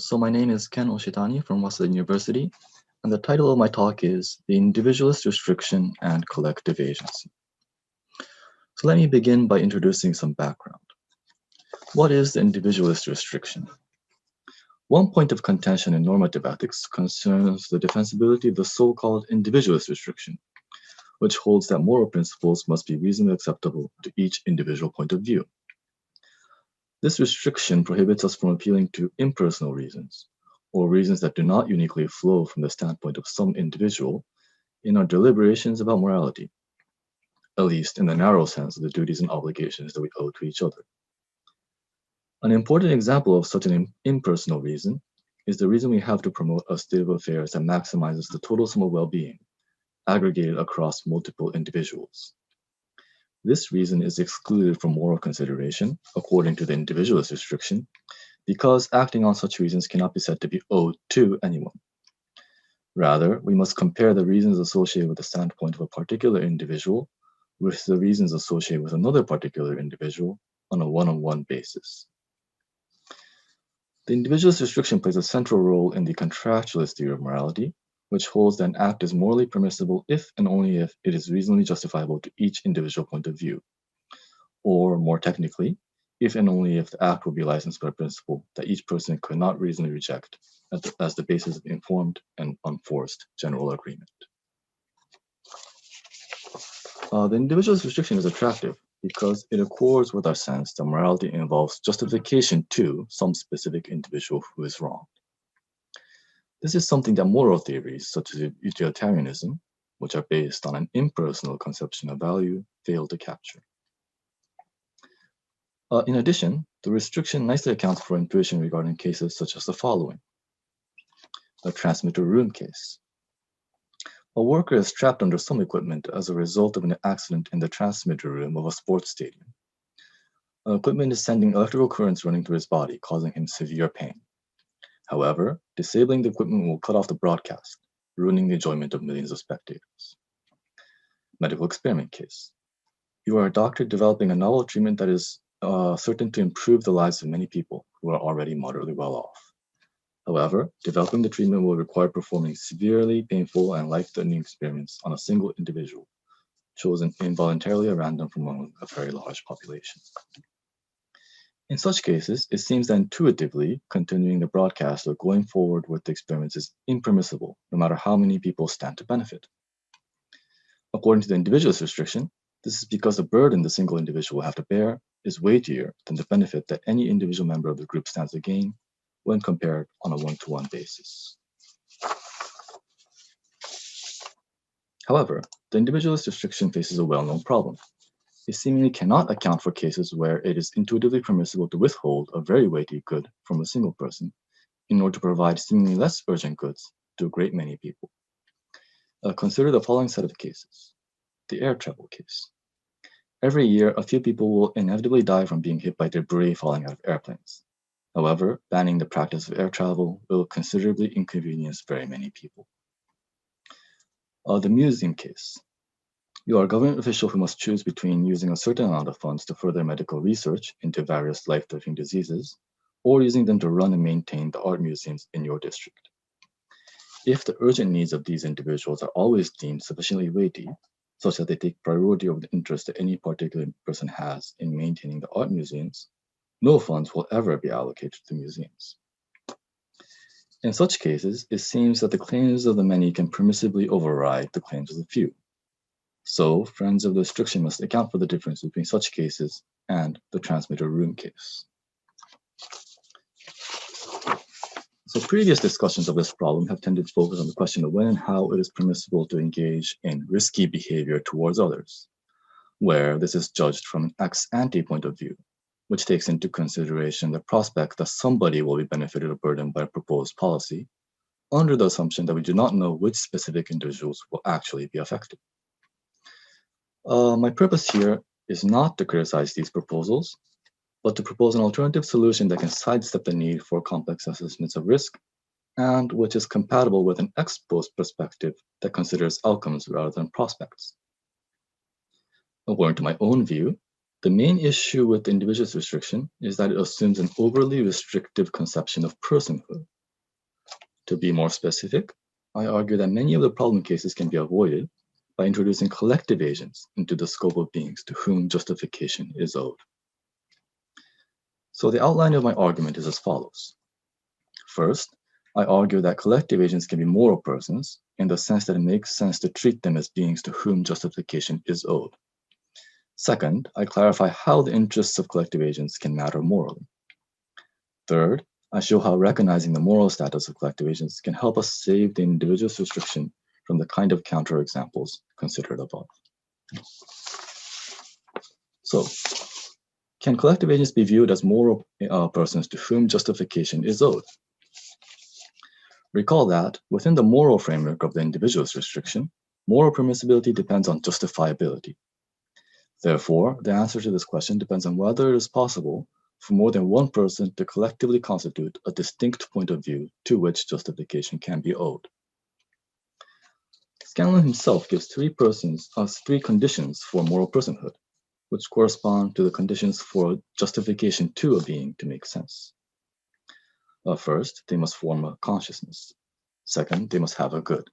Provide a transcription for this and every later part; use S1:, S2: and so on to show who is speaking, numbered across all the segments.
S1: So my name is Ken Oshitani from Waseda University, and the title of my talk is The Individualist Restriction and Collective Agency. So let me begin by introducing some background. What is the individualist restriction? One point of contention in normative ethics concerns the defensibility of the so-called individualist restriction, which holds that moral principles must be reasonably acceptable to each individual point of view. This restriction prohibits us from appealing to impersonal reasons, or reasons that do not uniquely flow from the standpoint of some individual in our deliberations about morality, at least in the narrow sense of the duties and obligations that we owe to each other. An important example of such an impersonal reason is the reason we have to promote a state of affairs that maximizes the total sum of well-being, aggregated across multiple individuals. This reason is excluded from moral consideration, according to the individualist restriction, because acting on such reasons cannot be said to be owed to anyone. Rather, we must compare the reasons associated with the standpoint of a particular individual with the reasons associated with another particular individual on a one-on-one basis. The individualist restriction plays a central role in the contractualist theory of morality, which holds that an act is morally permissible if and only if it is reasonably justifiable to each individual point of view. Or, more technically, if and only if the act will be licensed by a principle that each person could not reasonably reject as the basis of informed and unforced general agreement. The individualist restriction is attractive because it accords with our sense that morality involves justification to some specific individual who is wrong. This is something that moral theories, such as utilitarianism, which are based on an impersonal conception of value, fail to capture. In addition, the restriction nicely accounts for intuition regarding cases such as the following. The transmitter room case. A worker is trapped under some equipment as a result of an accident in the transmitter room of a sports stadium. The equipment is sending electrical currents running through his body, causing him severe pain. However, disabling the equipment will cut off the broadcast, ruining the enjoyment of millions of spectators. Medical experiment case. You are a doctor developing a novel treatment that is certain to improve the lives of many people who are already moderately well off. However, developing the treatment will require performing severely painful and life-threatening experiments on a single individual, chosen involuntarily at random from among a very large population. In such cases, it seems that intuitively, continuing the broadcast or going forward with the experiments is impermissible, no matter how many people stand to benefit. According to the individualist restriction, this is because the burden the single individual will have to bear is weightier than the benefit that any individual member of the group stands to gain when compared on a one-to-one basis. However, the individualist restriction faces a well-known problem. It seemingly cannot account for cases where it is intuitively permissible to withhold a very weighty good from a single person in order to provide seemingly less urgent goods to a great many people. Consider the following set of cases. The air travel case. Every year, a few people will inevitably die from being hit by debris falling out of airplanes. However, banning the practice of air travel will considerably inconvenience very many people. The museum case. You are a government official who must choose between using a certain amount of funds to further medical research into various life-threatening diseases, or using them to run and maintain the art museums in your district. If the urgent needs of these individuals are always deemed sufficiently weighty, such that they take priority over the interest that any particular person has in maintaining the art museums, no funds will ever be allocated to the museums. In such cases, it seems that the claims of the many can permissibly override the claims of the few. So, friends of the restriction must account for the difference between such cases and the transmitter room case. So previous discussions of this problem have tended to focus on the question of when and how it is permissible to engage in risky behavior towards others, where this is judged from an ex-ante point of view, which takes into consideration the prospect that somebody will be benefited or burdened by a proposed policy, under the assumption that we do not know which specific individuals will actually be affected. My purpose here is not to criticize these proposals, but to propose an alternative solution that can sidestep the need for complex assessments of risk, and which is compatible with an ex post perspective that considers outcomes rather than prospects. According to my own view, the main issue with the individualist restriction is that it assumes an overly restrictive conception of personhood To be more specific, I argue that many of the problem cases can be avoided by introducing collective agents into the scope of beings to whom justification is owed. So the outline of my argument is as follows. First, I argue that collective agents can be moral persons in the sense that it makes sense to treat them as beings to whom justification is owed. Second, I clarify how the interests of collective agents can matter morally. Third, I show how recognizing the moral status of collective agents can help us save the individualist restriction from the kind of counterexamples considered above. So, can collective agents be viewed as moral persons to whom justification is owed? Recall that, within the moral framework of the individualist restriction, moral permissibility depends on justifiability. Therefore, the answer to this question depends on whether it is possible for more than one person to collectively constitute a distinct point of view to which justification can be owed. Scanlon himself gives three conditions for moral personhood, which correspond to the conditions for justification to a being to make sense. First, they must form a consciousness. Second, they must have a good.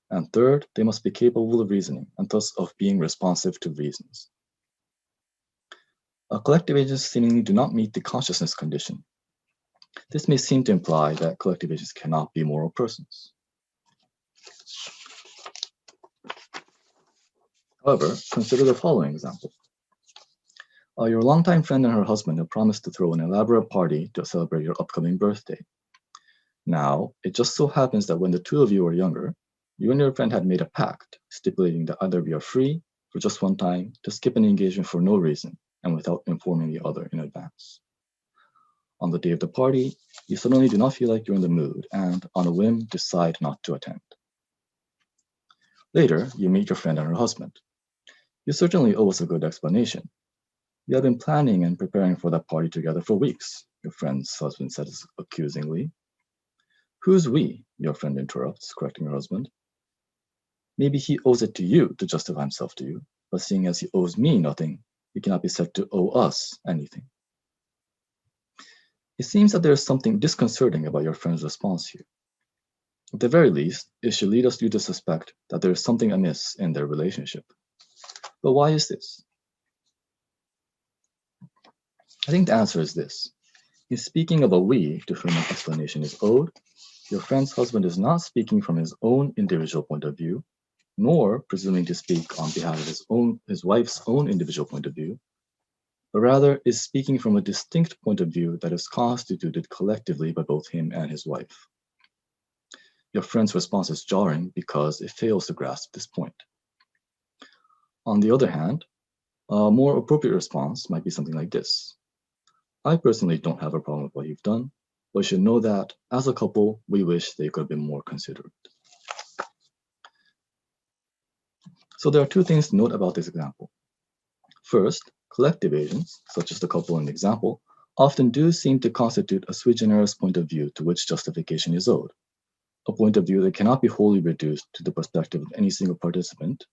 S1: And third, they must be capable of reasoning and thus of being responsive to reasons. Collective agents seemingly do not meet the consciousness condition. This may seem to imply that collective agents cannot be moral persons. However, consider the following example. Your longtime friend and her husband have promised to throw an elaborate party to celebrate your upcoming birthday. Now, it just so happens that when the two of you were younger, you and your friend had made a pact stipulating that either of you are free for just one time to skip an engagement for no reason and without informing the other in advance. On the day of the party, you suddenly do not feel like you're in the mood and, on a whim, decide not to attend. Later, you meet your friend and her husband. You certainly owe us a good explanation. You have been planning and preparing for that party together for weeks, your friend's husband says accusingly. Who's we? Your friend interrupts, correcting her husband. Maybe he owes it to you to justify himself to you, but seeing as he owes me nothing, he cannot be said to owe us anything. It seems that there is something disconcerting about your friend's response here. At the very least, it should lead you to suspect that there is something amiss in their relationship. But why is this? I think the answer is this. In speaking of a we to whom an explanation is owed, your friend's husband is not speaking from his own individual point of view, nor presuming to speak on behalf of his wife's own individual point of view, but rather is speaking from a distinct point of view that is constituted collectively by both him and his wife. Your friend's response is jarring because it fails to grasp this point. On the other hand, a more appropriate response might be something like this. I personally don't have a problem with what you've done, but you should know that, as a couple, we wish they could have been more considerate. So there are two things to note about this example. First, collective agents, such as the couple in the example, often do seem to constitute a sui generis point of view to which justification is owed, a point of view that cannot be wholly reduced to the perspective of any single participant,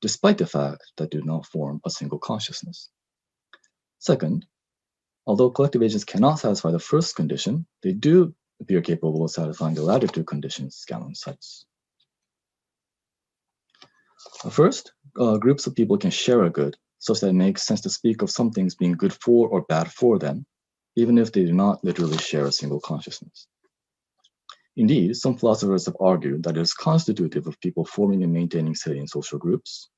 S1: despite the fact that they do not form a single consciousness. Second, although collective agents cannot satisfy the first condition, they do appear capable of satisfying the latter two conditions Scanlon cites. First, groups of people can share a good, such that it makes sense to speak of some things being good for or bad for them, even if they do not literally share a single consciousness. Indeed, some philosophers have argued that it is constitutive of people forming and maintaining salient social groups,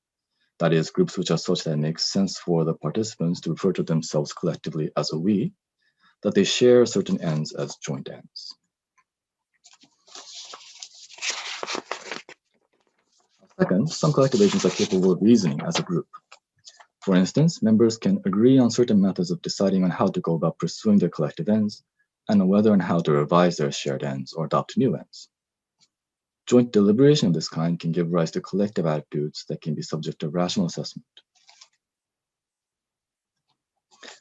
S1: that is, groups which are such that it makes sense for the participants to refer to themselves collectively as a we, that they share certain ends as joint ends. Second, some collective agents are capable of reasoning as a group. For instance, members can agree on certain methods of deciding on how to go about pursuing their collective ends, and on whether and how to revise their shared ends or adopt new ends. Joint deliberation of this kind can give rise to collective attitudes that can be subject to rational assessment.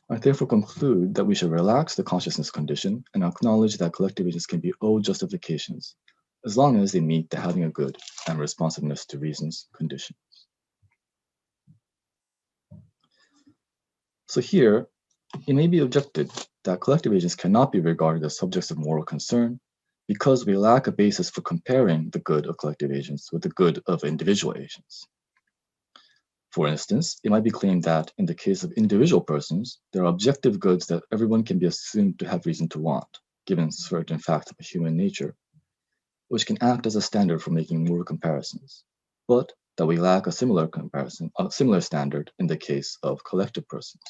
S1: I therefore conclude that we should relax the consciousness condition and acknowledge that collective agents can be owed justifications, as long as they meet the having a good and responsiveness to reasons conditions. So here, it may be objected that collective agents cannot be regarded as subjects of moral concern because we lack a basis for comparing the good of collective agents with the good of individual agents. For instance, it might be claimed that in the case of individual persons, there are objective goods that everyone can be assumed to have reason to want, given certain facts of human nature, which can act as a standard for making moral comparisons, but that we lack a similar standard in the case of collective persons.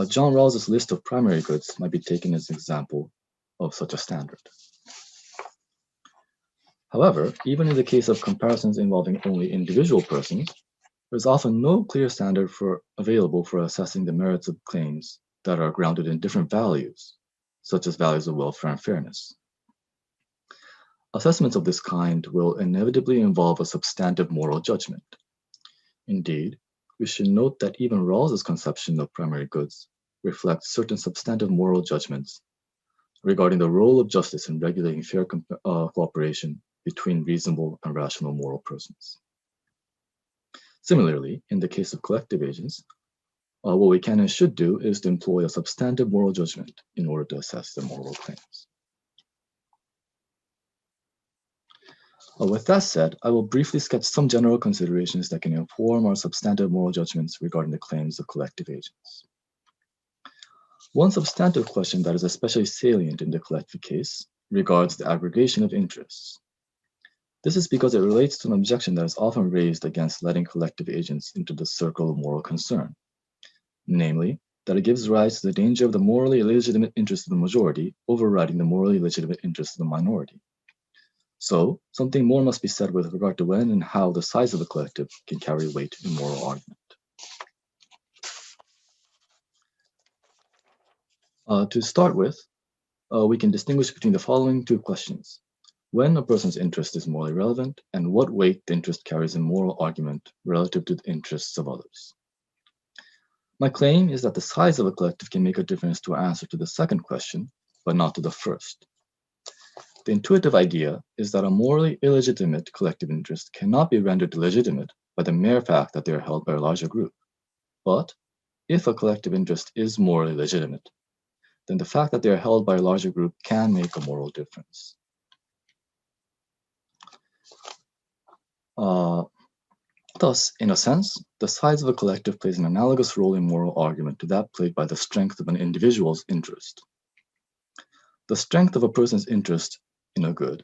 S1: John Rawls's list of primary goods might be taken as an example of such a standard. However, even in the case of comparisons involving only individual persons, there's often no clear standard available for assessing the merits of claims that are grounded in different values, such as values of welfare and fairness. Assessments of this kind will inevitably involve a substantive moral judgment. Indeed, we should note that even Rawls's conception of primary goods reflects certain substantive moral judgments regarding the role of justice in regulating fair cooperation between reasonable and rational moral persons. Similarly, in the case of collective agents, what we can and should do is to employ a substantive moral judgment in order to assess the moral claims. With that said, I will briefly sketch some general considerations that can inform our substantive moral judgments regarding the claims of collective agents. One substantive question that is especially salient in the collective case regards the aggregation of interests. This is because it relates to an objection that is often raised against letting collective agents into the circle of moral concern, namely, that it gives rise to the danger of the morally illegitimate interest of the majority overriding the morally legitimate interest of the minority. So, something more must be said with regard to when and how the size of the collective can carry weight in moral argument. To start with, we can distinguish between the following two questions: when a person's interest is morally relevant, and what weight the interest carries in moral argument relative to the interests of others. My claim is that the size of a collective can make a difference to our answer to the second question, but not to the first. The intuitive idea is that a morally illegitimate collective interest cannot be rendered legitimate by the mere fact that they are held by a larger group. But if a collective interest is morally legitimate, then the fact that they are held by a larger group can make a moral difference. Thus, in a sense, the size of a collective plays an analogous role in moral argument to that played by the strength of an individual's interest. The strength of a person's interest in a good,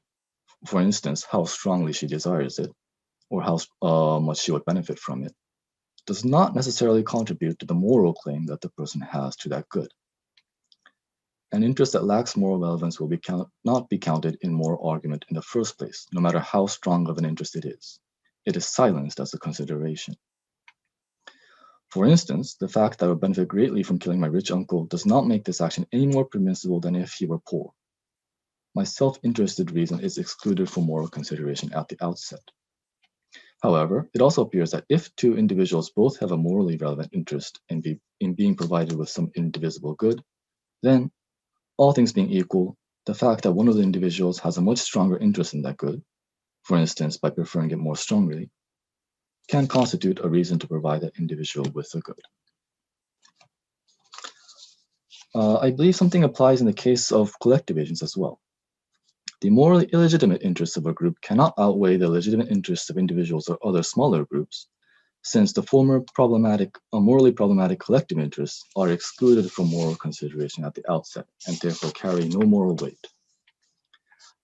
S1: for instance, how strongly she desires it, or how much she would benefit from it, does not necessarily contribute to the moral claim that the person has to that good. An interest that lacks moral relevance will not be counted in moral argument in the first place, no matter how strong of an interest it is. It is silenced as a consideration. For instance, the fact that I would benefit greatly from killing my rich uncle does not make this action any more permissible than if he were poor. My self-interested reason is excluded from moral consideration at the outset. However, it also appears that if two individuals both have a morally relevant interest in being provided with some indivisible good, then, all things being equal, the fact that one of the individuals has a much stronger interest in that good, for instance, by preferring it more strongly, can constitute a reason to provide that individual with the good. I believe something applies in the case of collective agents as well. The morally illegitimate interests of a group cannot outweigh the legitimate interests of individuals or other smaller groups, since the former morally problematic collective interests are excluded from moral consideration at the outset and therefore carry no moral weight.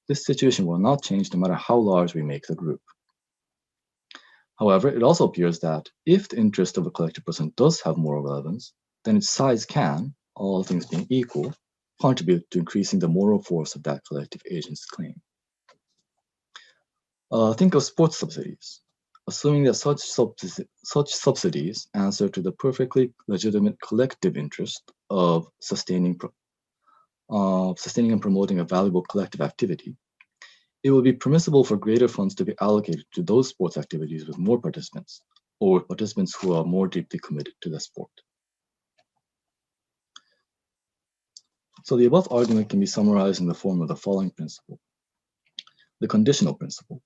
S1: This situation will not change no matter how large we make the group. However, it also appears that if the interest of a collective person does have moral relevance, then its size can, all things being equal, contribute to increasing the moral force of that collective agent's claim. Think of sports subsidies. Assuming that such subsidies answer to the perfectly legitimate collective interest of sustaining and promoting a valuable collective activity, it will be permissible for greater funds to be allocated to those sports activities with more participants, or with participants who are more deeply committed to the sport. So the above argument can be summarized in the form of the following principle: the conditional principle.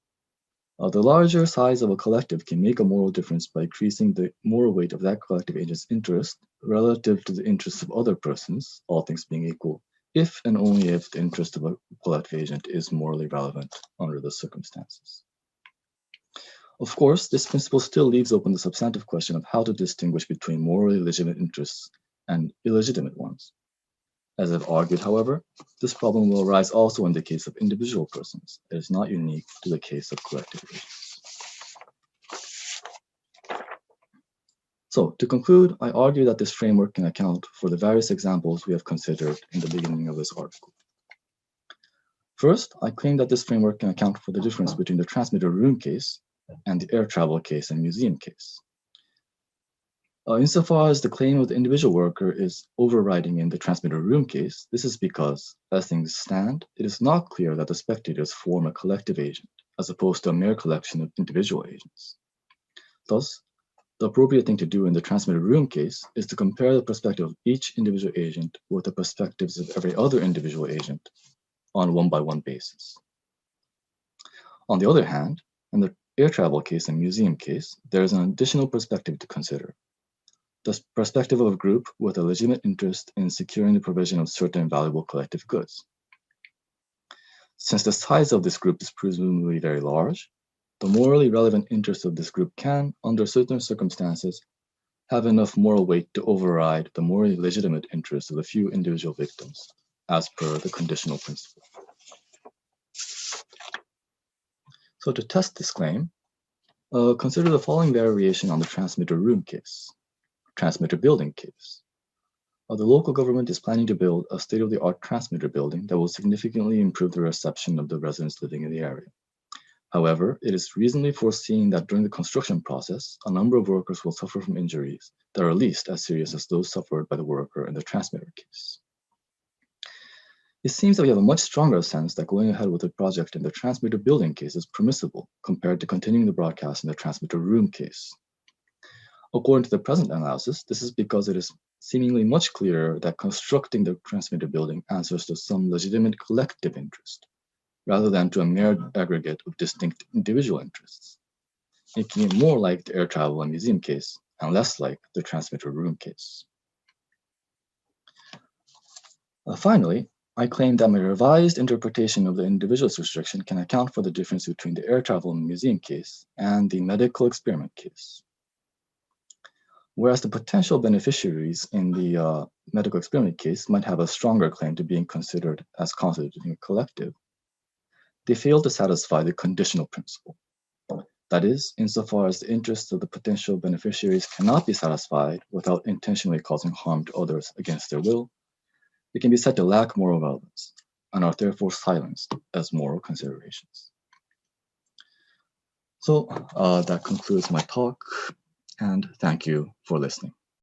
S1: The larger size of a collective can make a moral difference by increasing the moral weight of that collective agent's interest relative to the interests of other persons, all things being equal, if and only if the interest of a collective agent is morally relevant under the circumstances. Of course, this principle still leaves open the substantive question of how to distinguish between morally legitimate interests and illegitimate ones. As I've argued, however, this problem will arise also in the case of individual persons. It is not unique to the case of collective agents. So, to conclude, I argue that this framework can account for the various examples we have considered in the beginning of this article. First, I claim that this framework can account for the difference between the transmitter room case and the air travel case and museum case. Insofar as the claim of the individual worker is overriding in the transmitter room case, this is because, as things stand, it is not clear that the spectators form a collective agent, as opposed to a mere collection of individual agents. Thus, the appropriate thing to do in the transmitter room case is to compare the perspective of each individual agent with the perspectives of every other individual agent on a one-by-one basis. On the other hand, in the air travel case and museum case, there is an additional perspective to consider. The perspective of a group with a legitimate interest in securing the provision of certain valuable collective goods. Since the size of this group is presumably very large, the morally relevant interest of this group can, under certain circumstances, have enough moral weight to override the morally legitimate interest of a few individual victims, as per the conditional principle. So to test this claim, consider the following variation on the transmitter room case. Transmitter building case. The local government is planning to build a state-of-the-art transmitter building that will significantly improve the reception of the residents living in the area. However, it is reasonably foreseen that during the construction process, a number of workers will suffer from injuries that are at least as serious as those suffered by the worker in the transmitter case. It seems that we have a much stronger sense that going ahead with the project in the transmitter building case is permissible compared to continuing the broadcast in the transmitter room case. According to the present analysis, this is because it is seemingly much clearer that constructing the transmitter building answers to some legitimate collective interest, rather than to a mere aggregate of distinct individual interests, making it more like the air travel and museum case and less like the transmitter room case. Finally, I claim that my revised interpretation of the individualist restriction can account for the difference between the air travel and museum case and the medical experiment case. Whereas the potential beneficiaries in the medical experiment case might have a stronger claim to being considered as constituting a collective, they fail to satisfy the conditional principle. That is, insofar as the interests of the potential beneficiaries cannot be satisfied without intentionally causing harm to others against their will, they can be said to lack moral relevance and are therefore silenced as moral considerations. So that concludes my talk, and thank you for listening.